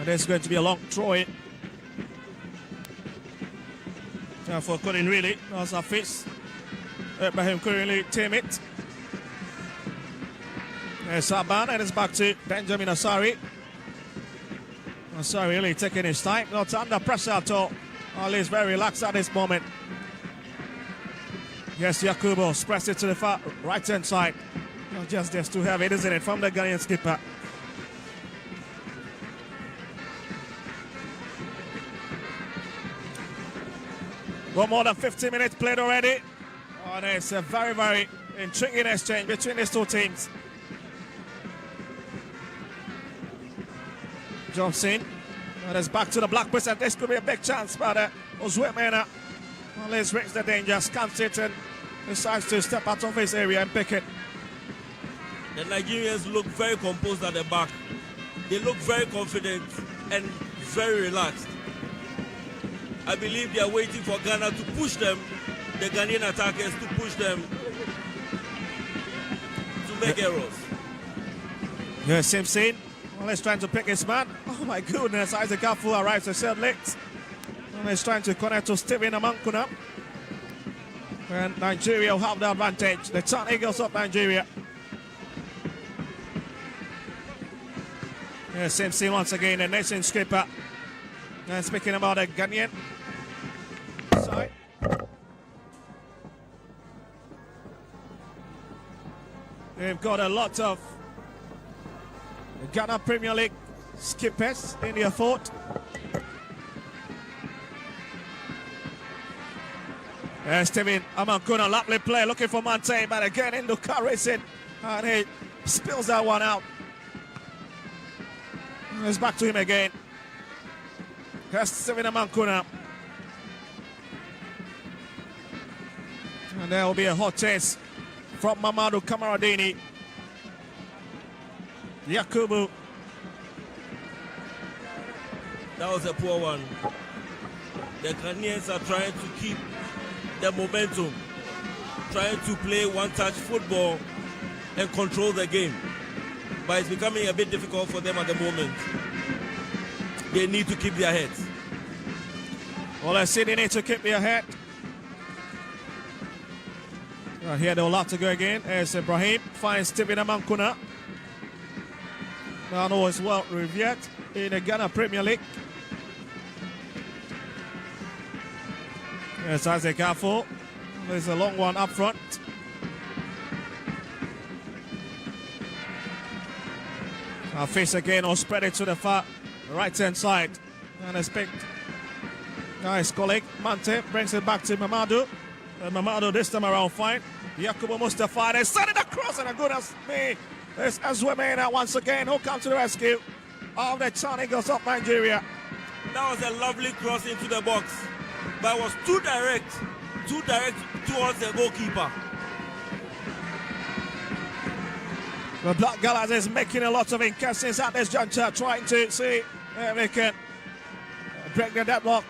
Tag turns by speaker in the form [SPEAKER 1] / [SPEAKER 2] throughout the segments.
[SPEAKER 1] And there's going to be a long throw-in. Therefore, couldn't really. That's a face. Ibrahim couldn't really tame it. There's Saban, and it's back to Benjamin Asari. Asari really taking his time. Not under pressure at all. Always very relaxed at this moment. Yes, Yakubu pressed it to the far right-hand side. Just too heavy, isn't it, from the Ghanaian skipper. Well, more than 15 minutes played already. Oh, it's a very, very intriguing exchange between these two teams. Johnson, and it's back to the black person. This could be a big chance, but Ozwemena always reaches the danger, scans it and decides to step out of his area and pick it.
[SPEAKER 2] The Nigerians look very composed at the back. They look very confident and very relaxed. I believe they are waiting for Ghana to push them, the Ghanaian attackers to push them to make errors.
[SPEAKER 1] Yeah, Simpson. Well, he's trying to pick his man. Oh my goodness, Isaac Afu arrives a third late. Well, he's trying to connect to Stephen Amankuna. And Nigeria will have the advantage. The Tan Eagles of Nigeria. Yeah, Simpson once again, the nation skipper. And speaking about the Ghanaian side. They've got a lot of Ghana Premier League skippers in their fort. Stephen Amankuna, lovely play, looking for Mante, but again Induka racing, and he spills that one out. It's back to him again. Here's Stephen Amankuna. And there will be a hot chase from Mamadou Kamaradini. Yakubu.
[SPEAKER 2] That was a poor one. The Ghanaians are trying to keep the momentum, trying to play one-touch football and control the game. But it's becoming a bit difficult for them at the moment. They need to keep their heads.
[SPEAKER 1] Well, I see they need to keep their head. Here they'll have to go again as Ibrahim finds Stephen Amankuna. Now is well revered in the Ghana Premier League. Yes, Isaac Afo. There's a long one up front. Our face again, or spread it to the far right-hand side. And expect nice colleague Mante brings it back to Mamadou. Mamadou this time around fine. Yakubu Mustafa, they send it across, and goodness me, there's Azwemena once again who comes to the rescue of the Tan Eagles of Nigeria.
[SPEAKER 2] That was a lovely cross into the box, but it was too direct towards the goalkeeper.
[SPEAKER 1] The Black Gallas is making a lot of incursions at this juncture, trying to see if they can break the deadlock.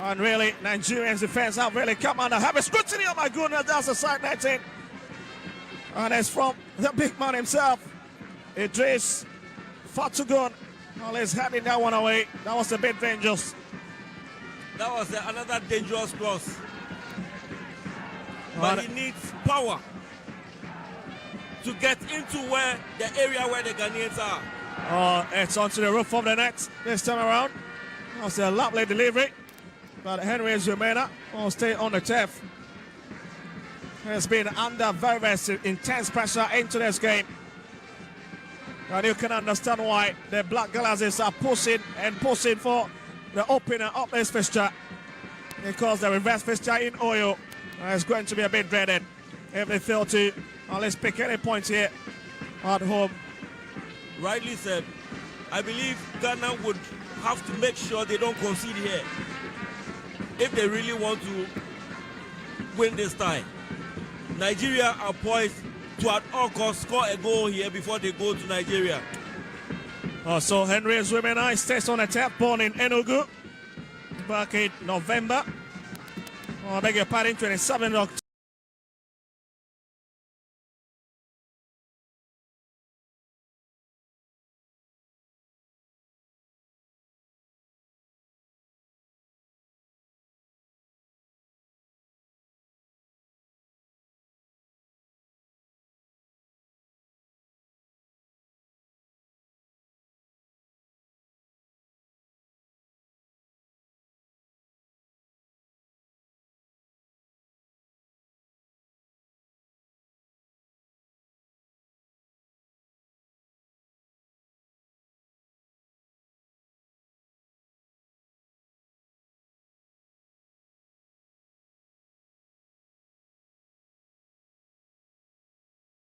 [SPEAKER 1] And really, Nigerians defense have really come under heavy scrutiny. Oh my goodness, that's a side netting. And it's from the big man himself, Idris Fatugun. Well, he's heading that one away. That was a bit dangerous.
[SPEAKER 2] That was another dangerous cross. But he needs power to get into the area where the Ghanaians are.
[SPEAKER 1] Oh, it's onto the roof of the net this time around. That was a lovely delivery. But Henry Zumena will stay on the turf. Has been under very, very intense pressure into this game. And you can understand why the Black Galazes are pushing and pushing for the opener of this fixture. Because the reverse fixture in Oyo is going to be a bit dreaded if they fail to at least pick any points here at home.
[SPEAKER 2] Rightly said. I believe Ghana would have to make sure they don't concede here if they really want to win this time. Nigeria are poised to at all costs score a goal here before they go to Nigeria.
[SPEAKER 1] So Henry Zwemena stays on a tap born in Enugu back in November. I beg your pardon, 27 October.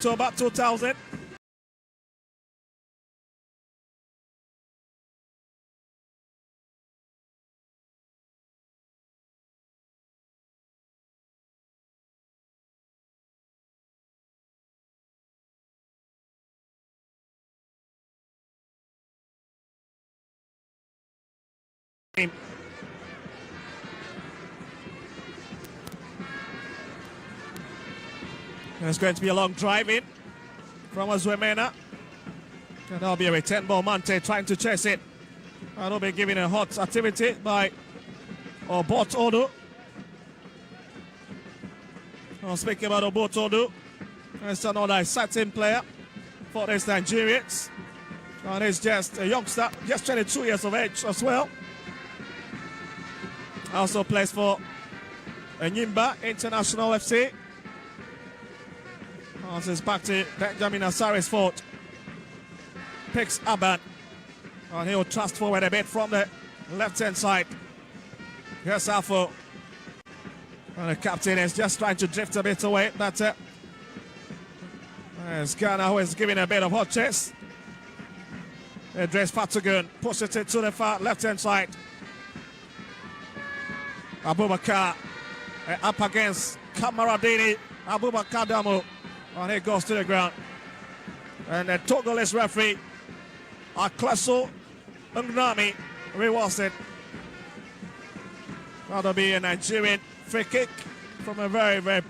[SPEAKER 1] to about 2000. There's going to be a long drive in from Azuemena. And that'll be a return ball. Mante trying to chase it. And will be given a hot activity by Obot Odu. Speaking about Obot Odu, it's another exciting player for these Nigerians. And he's just a youngster, just 22 years of age as well. Also plays for Enyimba International FC. Passes back to Benjamin Asari's fort. Picks Aban. And he'll thrust forward a bit from the left-hand side. Here's Afo. And the captain is just trying to drift a bit away. That's it. There's Ghana, who is giving a bit of hot chase. Idris Fatagun pushes it to the far left-hand side. Abubakar up against Kamaradini. Abubakar Damu. And he goes to the ground. And the Togolese referee, Aklaso Ngnami, rewards it. That'll be a Nigerian free kick from a very, very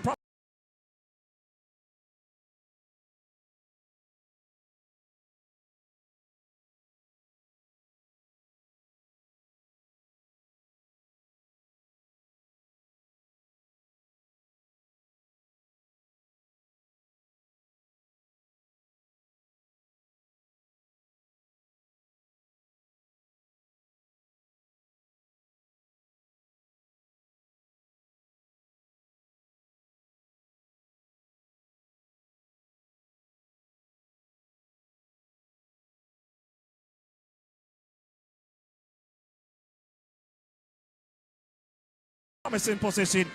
[SPEAKER 1] promising position.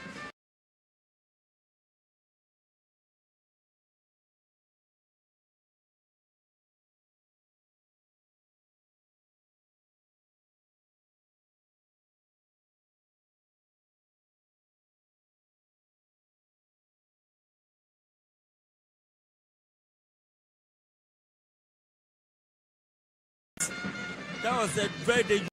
[SPEAKER 2] That was a very dangerous.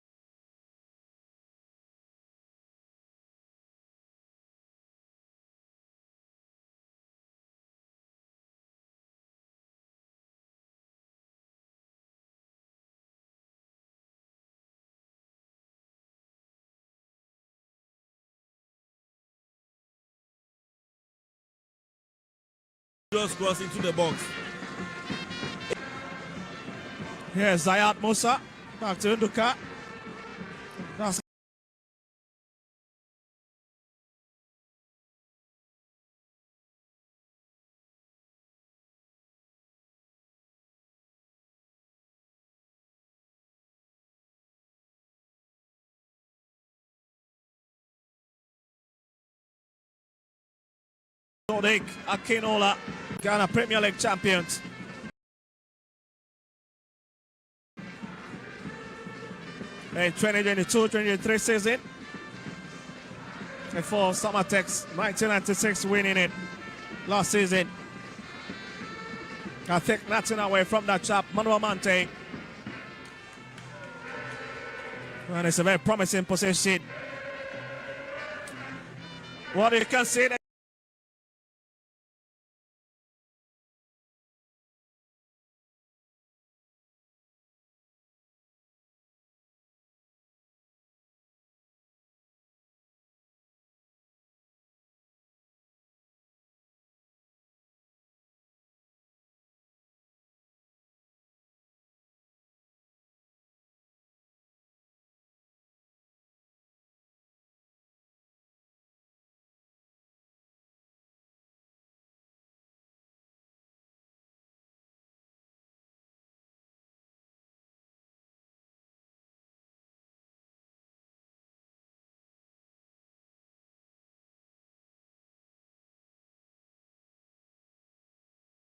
[SPEAKER 2] Cross into the box.
[SPEAKER 1] Here's Zayat Musa. Back to Nduka. That's Sodiq Akinola, Ghana Premier League champions. In 2022-2023 season, before Summertex 1996 winning it last season. I think nothing away from that chap, Manuel Mante. And it's a very promising position. What you can see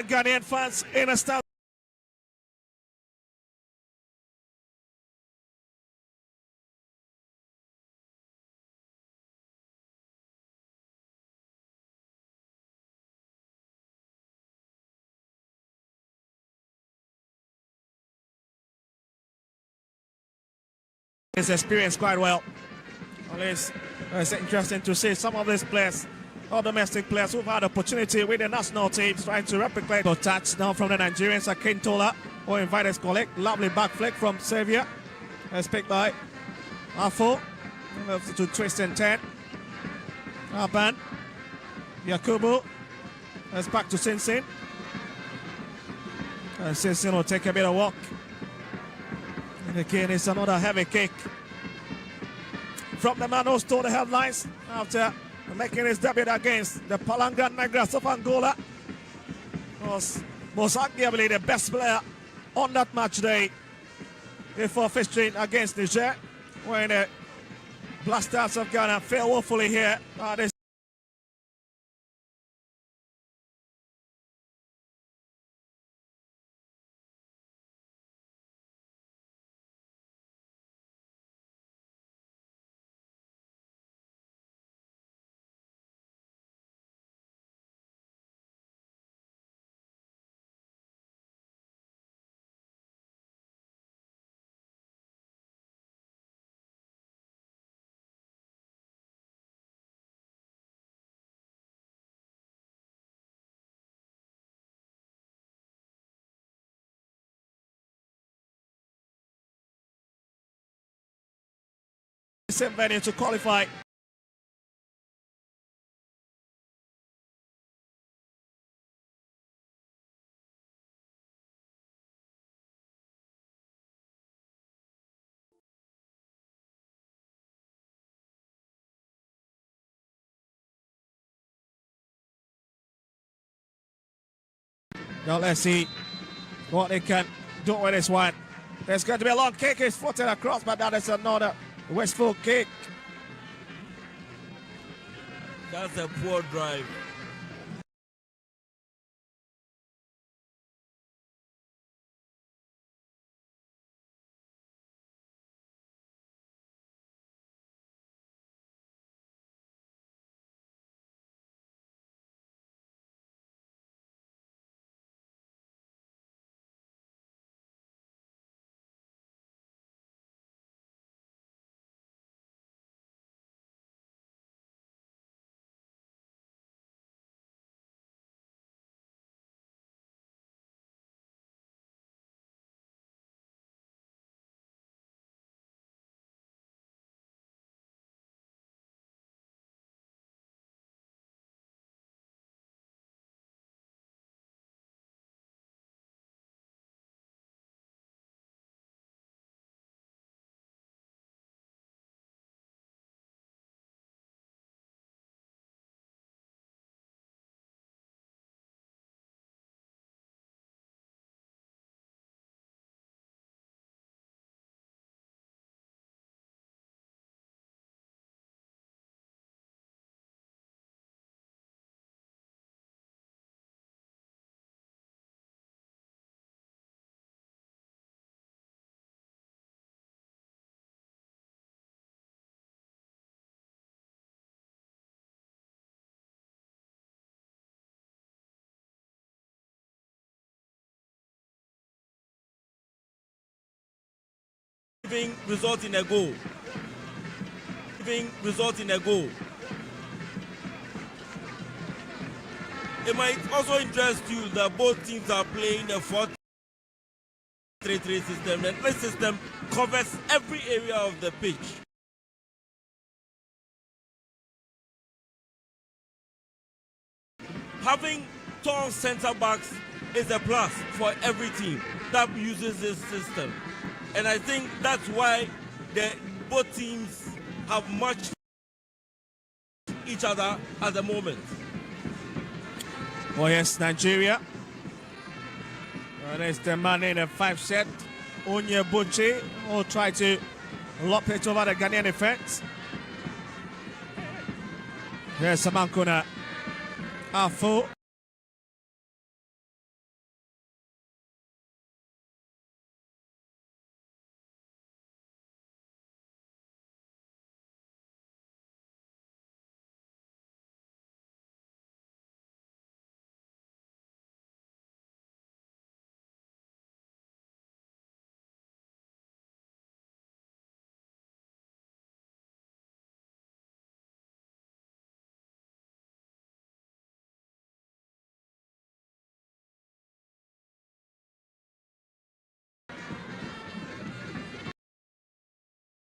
[SPEAKER 1] Ghanaian fans in a stand. His experience quite well. Always it's interesting to see some of these players, all domestic players who've had opportunity with the national teams trying to replicate the touch now from the Nigerians. Akintola, who invited his colleague. Lovely back flick from Xavier. As picked by Afo. To twist and turn. Aban. Yakubu. That's back to Sinsin. And Sinsin will take a bit of walk. And again, it's another heavy kick from the man who stole the headlines after making his debut against the Palanga Negras of Angola. Was most arguably the best player on that match day before featuring against Niger, when the Blasters of Ghana failed woefully here. This same venue to qualify. Now let's see what they can do with this one. There's going to be a long kick. It's footed across, but that is another wasteful kick.
[SPEAKER 2] That's a poor drive. Result in a goal. Result in a goal. It might also interest you that both teams are playing the 4-3-3 system, and this system covers every area of the pitch. Having tall centre backs is a plus for every team that uses this system. And I think that's why both teams have matched each other at the moment.
[SPEAKER 1] Oh yes, Nigeria. There's the man in the 5 set, Onyebuchi, will try to lop it over the Ghanaian defense. Here's Samankuna Afo.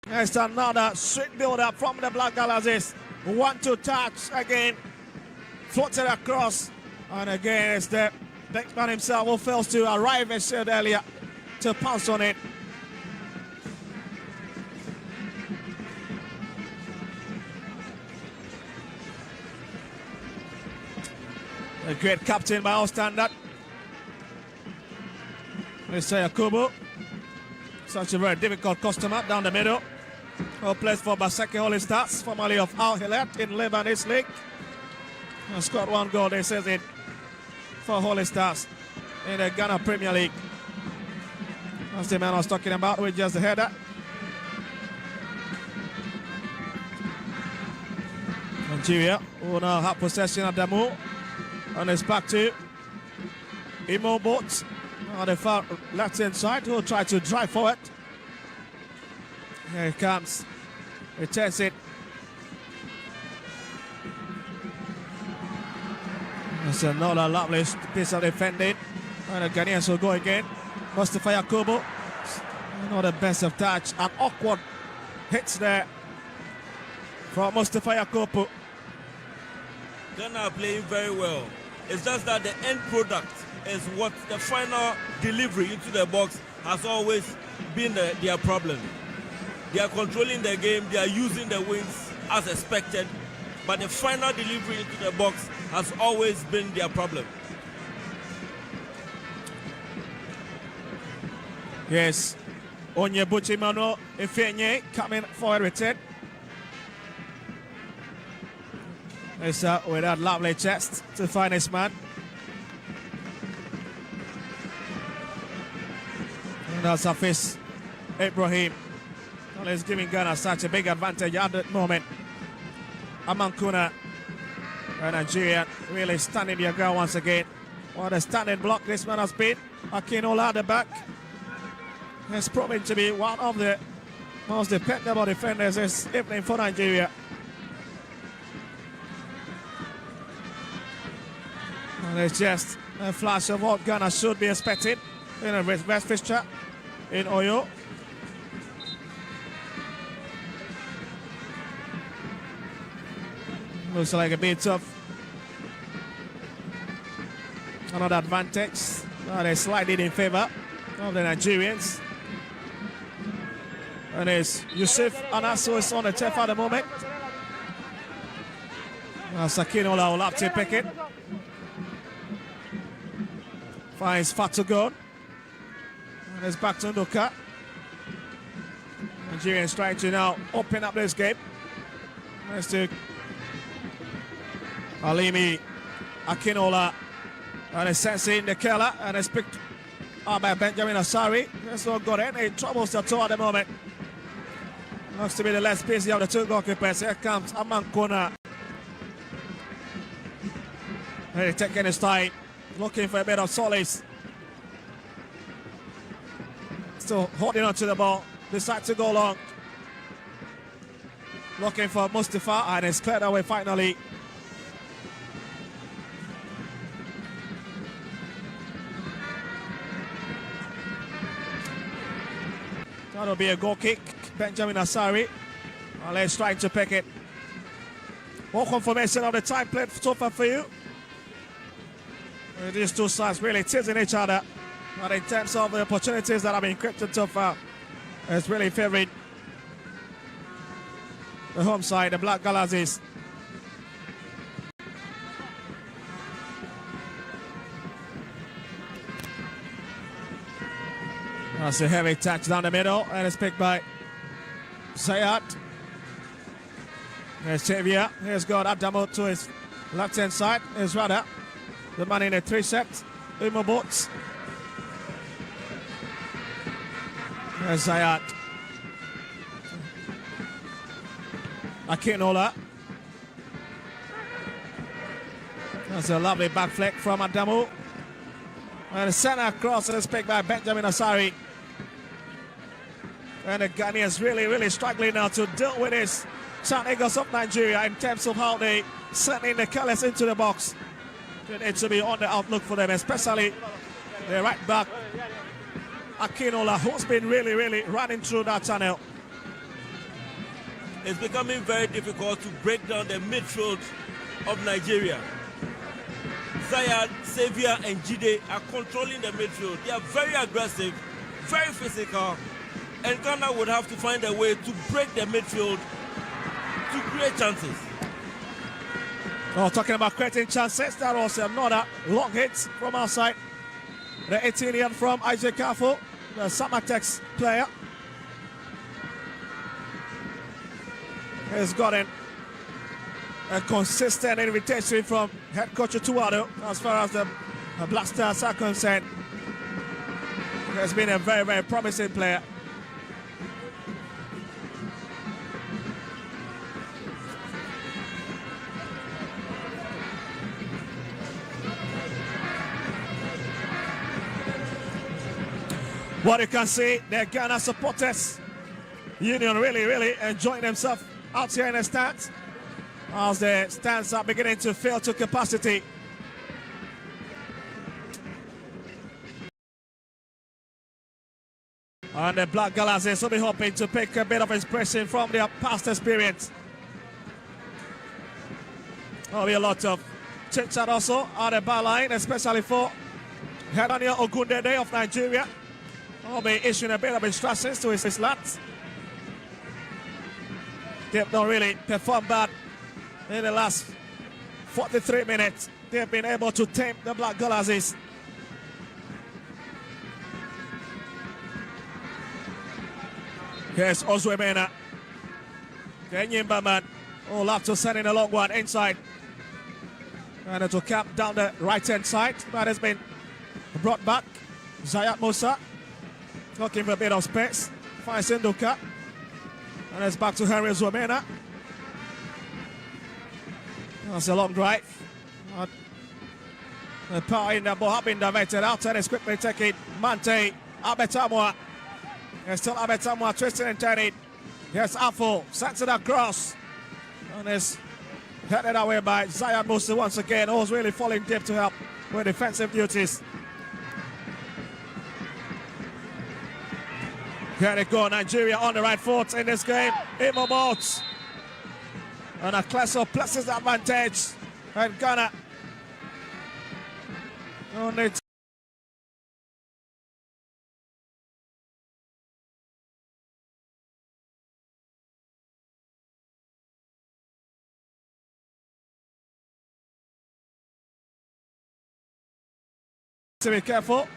[SPEAKER 1] There's another sweet build-up from the Black Galaxies. 1-2 touch again. Floated across. And again, it's the big man himself who fails to arrive as said earlier to pounce on it. A great captain by all standard. Mr. Yakubu. Such a very difficult customer down the middle. Who plays for Baseke Holy Stars, formerly of Al Hilal in Lebanese League. And scored 1 goal this season for Holy Stars in the Ghana Premier League. That's the man I was talking about with just the header. Nigeria who now have possession of Damu. And it's back to Imo Boat on the far left-hand side who will try to drive forward. Here he comes. Returns it. It's another lovely piece of defending. And the Ghanaians will go again. Mustafa Yakubu. Not the best of touch. An awkward hits there from Mustafa Yakubu.
[SPEAKER 2] Ghana are playing very well. It's just that the end product is what the final delivery into the box has always been their problem. They are controlling the game, they are using the wings as expected, but the final delivery into the box has always been their problem.
[SPEAKER 1] Yes, Onyebuchi Mano Ifenye coming forward with it. It's with that lovely chest to find his man. And that's Hafiz Ibrahim. Well, he's giving Ghana such a big advantage at the moment. Amankuna and Nigeria really standing their ground once again. What a standing block this man has been. Akinola at the back. He's proven to be one of the most dependable defenders this evening for Nigeria. And it's just a flash of what Ghana should be expecting in a best fixture in Oyo. Looks like a bit of another advantage. They're slightly in favor of the Nigerians. And it's Yusuf Anaso is on the turf at the moment. Sakinola will have to pick it. Finds Fatugon. And it's back to Nduka. Nigerians trying to now open up this game. Let's do Alimi Akinola. And it's sensing the killer. And it's picked up by Benjamin Asari. He's not got any troubles at all at the moment. Looks to be the less busy of the two goalkeepers. Here comes Amankuna. He's taking his time. Looking for a bit of solace. Still holding on to the ball. Decides to go long. Looking for Mustafa and it's cleared away finally. That'll be a goal kick. Benjamin Asari. Let's try to pick it. More confirmation of the time played so far for you. These two sides really teasing each other. But in terms of the opportunities that have been created so far, it's really favoring the home side, the Black Galaxies. That's a heavy touch down the middle, and it's picked by Sayat. There's Xavier. Here's got Adamo to his left-hand side. Here's Rada, the man in the 3 set. Imo Boats. There's Sayat. Akinola. That's a lovely back flick from Adamu. And the center cross is picked by Benjamin Asari. And the Ghanaians really struggling now to deal with this Sun Eagles of Nigeria in terms of how they send in the colours into the box. It needs to be on the outlook for them, especially the right back, Akinola, who's been really running through that channel.
[SPEAKER 2] it's becoming very difficult to break down the midfield of Nigeria. Zayat, Xavier, and Jide are controlling the midfield. They are very aggressive, very physical, and Ghana would have to find a way to break the midfield to create chances.
[SPEAKER 1] Oh, talking about creating chances, that was another long hit from our side. The 18-year from Isaac Kafo, the Samatex player, has gotten a consistent invitation from head coach Tuado as far as the Black Stars are concerned. He has been a very, very promising player. What you can see, the Ghana supporters union really enjoying themselves out here in the stands as the stands are beginning to fill to capacity. And the Black Galaxies will be hoping to pick a bit of inspiration from their past experience. There'll be a lot of chit-chat also on the bar line, especially for Hedania Ogundede of Nigeria. I'll be issuing a bit of instructions to his lads. They've not really performed bad in the last 43 minutes. They've been able to tame the Black Galaxies. Here's Ozwe Mena. Kenyan Baman. Oh, love to send in a long one inside. And it will cap down the right-hand side. That has been brought back. Zayat Musa. Looking for a bit of space. Finds Induka. And it's back to Henry Zwomena. That's a long drive. The power in the ball has been diverted out and it's quickly taking Mante Abetamwa. There's still Abetamwa twisting and turning. Here's Afo, sends it across. And it's headed away by Zayan Musa once again, who's really falling deep to help with defensive duties. Here they go, Nigeria on the right foot in this game. Imo Boats. And Akleso places the advantage. And Ghana on it. To be careful.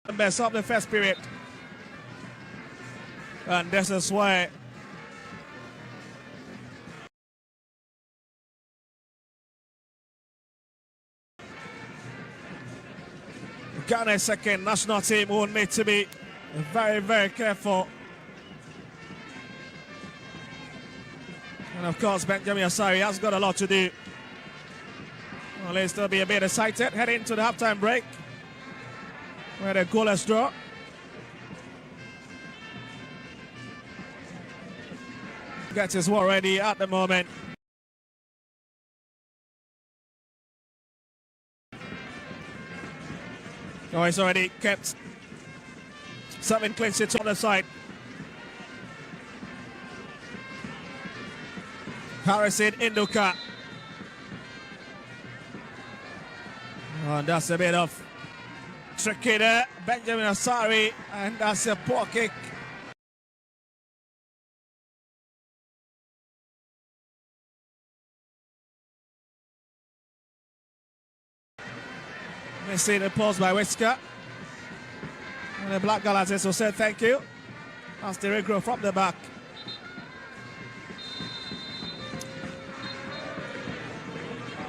[SPEAKER 1] And best of the first period. And this is why Ghana's second national team will need to be very careful. And of course, Benjamin Asari has got a lot to do. Well, let's still be a bit excited heading into the halftime break. Where the goalless draw. Gets his war ready at the moment. Oh, he's already kept something clean sheets on the side. Harrison Induka. Oh, that's a bit of tricky there. Benjamin Asari, and that's a poor kick. Missing the pause by Whisker. And the Black Galaxies will say thank you. As they regrow from the back.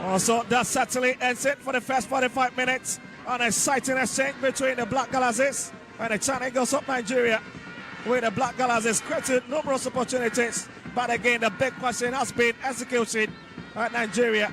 [SPEAKER 1] Also, that certainly ends it for the first 45 minutes. An exciting exchange between the Black Galaxies and the Chan Eagles of Nigeria. With the Black Galaxies created numerous opportunities. But again, the big question has been executed at Nigeria.